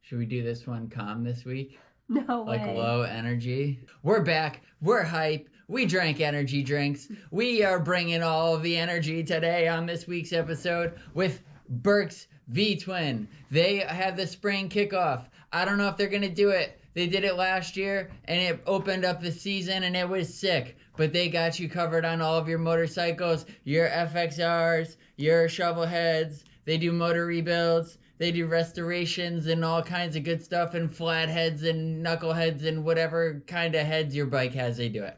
Should we do this one calm this week? No way. Like low energy. We're back. We're hype. We drank energy drinks. We are bringing all of the energy today on this week's episode with Burke's V-Twin. They have the spring kickoff. I don't know if they're going to do it. They did it last year and it opened up the season and it was sick. But they got you covered on all of your motorcycles, your FXRs, your shovel heads. They do motor rebuilds. They do restorations and all kinds of good stuff, and flat heads and knuckleheads and whatever kind of heads your bike has, they do it.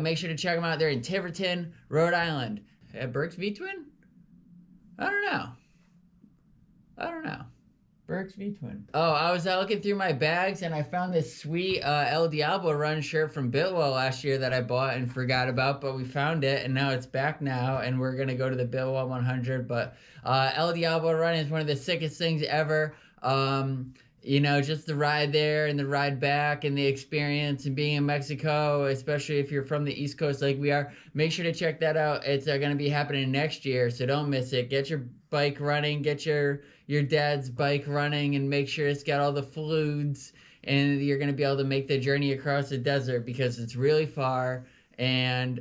Make sure to check them out. They're in Tiverton, Rhode Island. At Burke's V-Twin? I don't know. Burke's V-Twin. Oh, I was looking through my bags and I found this sweet El Diablo Run shirt from Biltwell last year that I bought and forgot about, but we found it and now it's back now and we're going to go to the Biltwell 100. But El Diablo Run is one of the sickest things ever. You know, just the ride there and the ride back and the experience and being in Mexico, especially if you're from the East Coast like we are. Make sure to check that out. It's going to be happening next year, so don't miss it. Get your bike running, get your dad's bike running, and make sure it's got all the fluids, and you're going to be able to make the journey across the desert because it's really far, and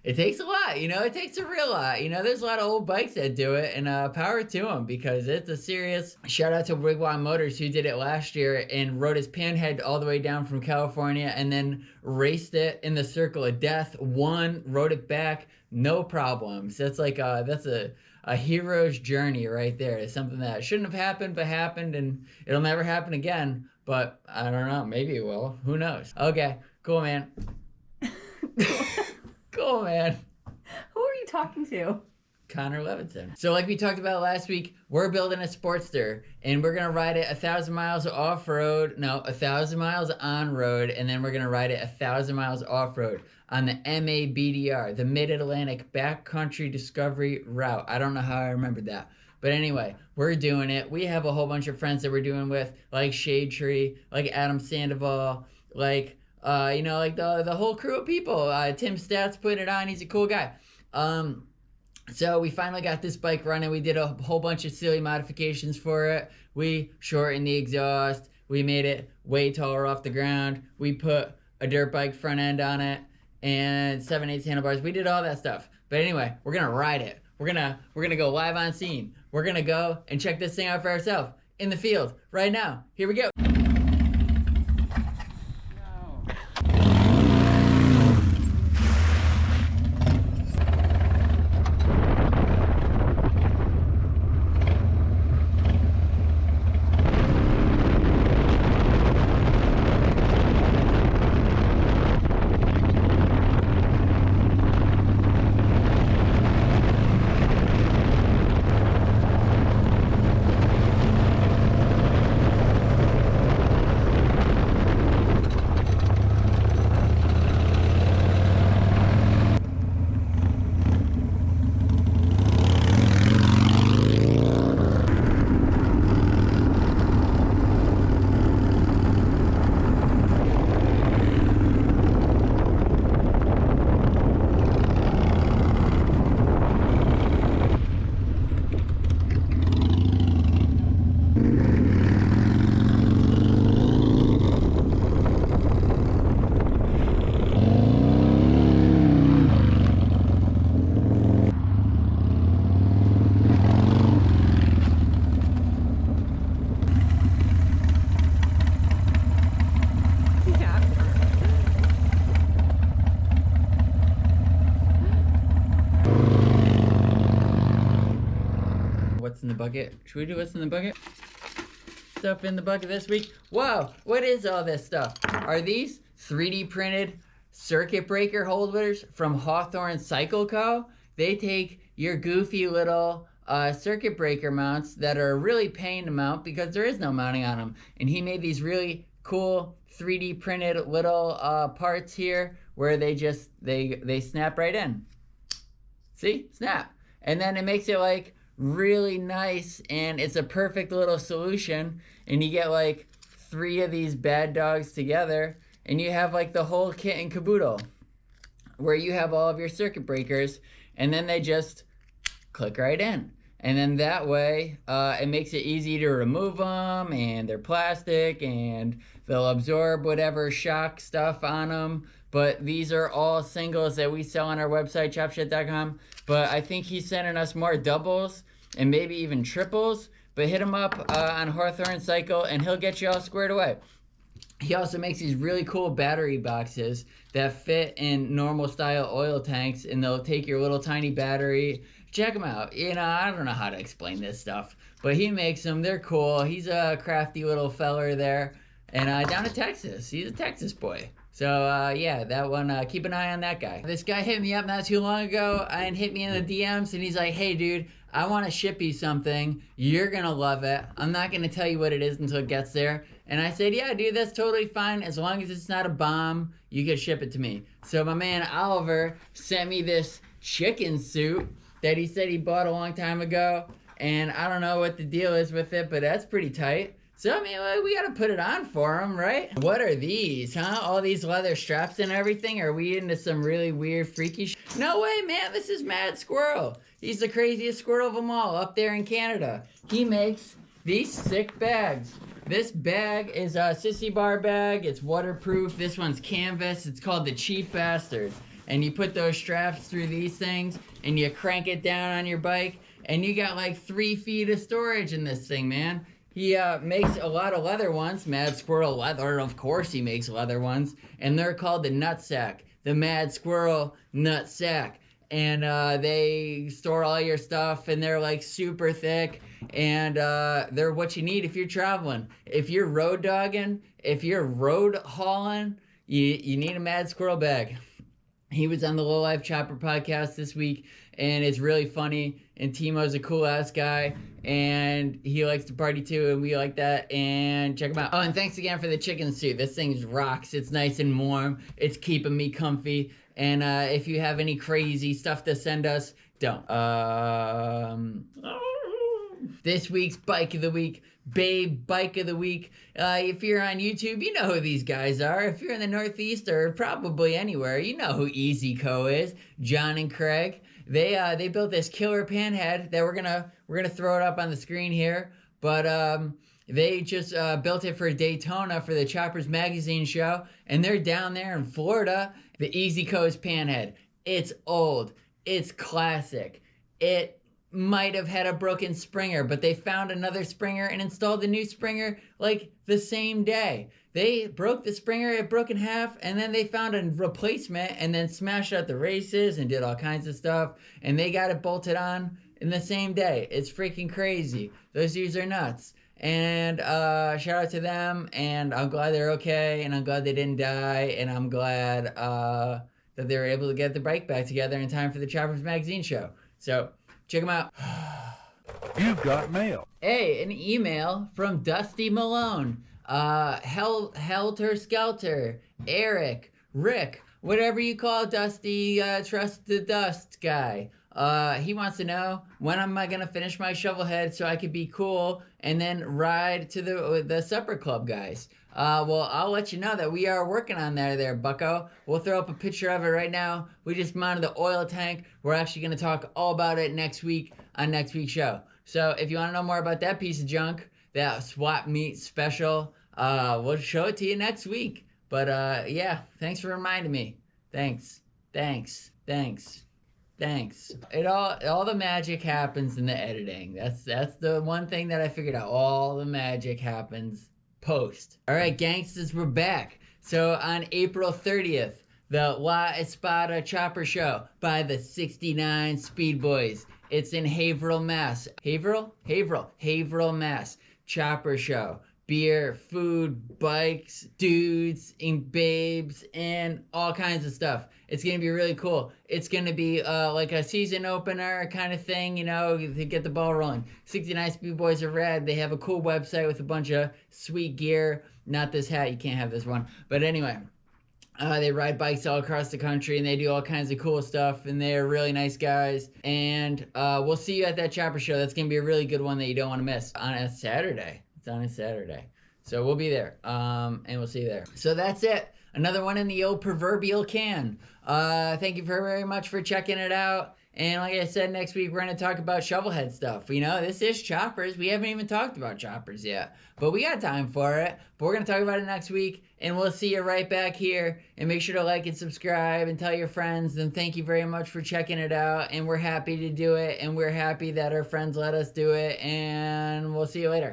it takes a lot, you know, it takes a real lot. You know, there's a lot of old bikes that do it, and power to them because it's a serious shout out to Wigwam Motors who did it last year and rode his Panhead all the way down from California and then raced it in the circle of death, won, rode it back, no problems. That's like, that's a hero's journey right there. It's something that shouldn't have happened, but happened, and it'll never happen again. But I don't know, maybe it will. Who knows? Okay, cool, man. Cool, man. Who are you talking to? Connor Levinson. So like we talked about last week, we're building a Sportster and we're going to ride it 1,000 miles off-road. No, 1,000 miles on-road, and then we're going to ride it 1,000 miles off-road on the MABDR, the Mid-Atlantic Backcountry Discovery Route. I don't know how I remembered that. But anyway, we're doing it. We have a whole bunch of friends that we're doing with, like Shade Tree, like Adam Sandoval, like... you know, like the whole crew of people. Tim Stats put it on. He's a cool guy. So we finally got this bike running. We did a whole bunch of silly modifications for it. We shortened the exhaust. We made it way taller off the ground. We put a dirt bike front end on it and 7/8 handlebars. We did all that stuff. But anyway, we're gonna ride it. We're gonna go live on scene. We're gonna go and check this thing out for ourselves in the field right now. Here we go. What's in the bucket? Should we do what's in the bucket? Stuff in the bucket this week. Whoa, what is all this stuff? Are these 3D printed circuit breaker holders from Hawthorne Cycle Co? They take your goofy little circuit breaker mounts that are really pain to mount because there is no mounting on them. And he made these really cool 3D printed little parts here where they just, they snap right in. See? Snap. And then it makes it like really nice, and it's a perfect little solution, and you get like 3 of these bad dogs together and you have like the whole kit and caboodle where you have all of your circuit breakers, and then they just click right in. And then that way, it makes it easy to remove them, and they're plastic, and they'll absorb whatever shock stuff on them. But these are all singles that we sell on our website, chopshit.com. But I think he's sending us more doubles and maybe even triples. But hit him up on Hawthorne Cycle, and he'll get you all squared away. He also makes these really cool battery boxes that fit in normal style oil tanks, and they'll take your little tiny battery. Check him out. I don't know how to explain this stuff, but he makes them. They're cool. He's a crafty little feller there, and down in Texas. He's a Texas boy. So, yeah, that one, keep an eye on that guy. This guy hit me up not too long ago and hit me in the DMs, and he's like, hey, dude, I want to ship you something. You're going to love it. I'm not going to tell you what it is until it gets there. And I said, yeah, dude, that's totally fine. As long as it's not a bomb, you can ship it to me. So my man Oliver sent me this chicken suit that he said he bought a long time ago. And I don't know what the deal is with it, but that's pretty tight. So, I mean, we gotta put it on for him, right? What are these, huh? All these leather straps and everything? Are we into some really weird, freaky No way, man, this is Mad Squirrel. He's the craziest squirrel of them all up there in Canada. He makes these sick bags. This bag is a Sissy bar bag. It's waterproof. This one's canvas. It's called the Cheap Bastard. And you put those straps through these things, and you crank it down on your bike, and you got like 3 feet of storage in this thing, man. He makes a lot of leather ones. Mad Squirrel leather, of course he makes leather ones. And they're called the Nutsack. The Mad Squirrel Nutsack. And they store all your stuff, and they're like super thick. And they're what you need if you're traveling. If you're road dogging, if you're road hauling, you need a Mad Squirrel bag. He was on the Low Life Chopper podcast this week, and it's really funny. And Timo's a cool ass guy, and he likes to party too, and we like that. And check him out. Oh, and thanks again for the chicken suit. This thing rocks. It's nice and warm. It's keeping me comfy. And if you have any crazy stuff to send us, don't. This week's Bike of the Week, Babe Bike of the Week. If you're on YouTube, you know who these guys are. If you're in the Northeast or probably anywhere, you know who Easy Co is. John and Craig. They built this killer panhead that we're gonna throw it up on the screen here. But they just built it for Daytona for the Choppers Magazine show, and they're down there in Florida. The Easy Co's panhead. It's old. It's classic. It might have had a broken springer, but they found another springer and installed the new springer like the same day. They broke the springer, it broke in half, and then they found a replacement and then smashed out the races and did all kinds of stuff, and they got it bolted on in the same day. It's freaking crazy. Those dudes are nuts. And shout out to them, and I'm glad they're okay, and I'm glad they didn't die, and I'm glad that they were able to get the bike back together in time for the Choppers Magazine show. So check them out. You've got mail. Hey, an email from Dusty Malone. Helter Skelter, Eric, Rick, whatever you call Dusty, Trust the Dust guy. He wants to know, when am I gonna finish my shovelhead so I could be cool and then ride to the supper club guys? Well, I'll let you know that we are working on that there, bucko. We'll throw up a picture of it right now. We just mounted the oil tank. We're actually gonna talk all about it next week on next week's show. So if you wanna know more about that piece of junk, that swap meet special, we'll show it to you next week. But yeah, thanks for reminding me. Thanks. It all the magic happens in the editing. That's the one thing that I figured out. All the magic happens post. All right, gangsters, we're back. So on April 30th, the La Espada Chopper Show by the 69 Speed Boys. It's in Haverhill, Mass. Haverhill, Mass. Chopper Show. Beer, food, bikes, dudes, and babes, and all kinds of stuff. It's going to be really cool. It's going to be like a season opener kind of thing, to get the ball rolling. 69 Speed Boys are rad. They have a cool website with a bunch of sweet gear. Not this hat. You can't have this one. But anyway, they ride bikes all across the country, and they do all kinds of cool stuff, and they're really nice guys. And we'll see you at that Chopper Show. That's going to be a really good one that you don't want to miss on a Saturday. It's on a Saturday. So we'll be there, and we'll see you there. So that's it. Another one in the old proverbial can. Thank you very much for checking it out. And like I said, next week we're going to talk about shovelhead stuff. You know, this is choppers. We haven't even talked about choppers yet, but we got time for it. But we're going to talk about it next week, and we'll see you right back here. And make sure to like and subscribe and tell your friends. And thank you very much for checking it out. And we're happy to do it, and we're happy that our friends let us do it. And we'll see you later.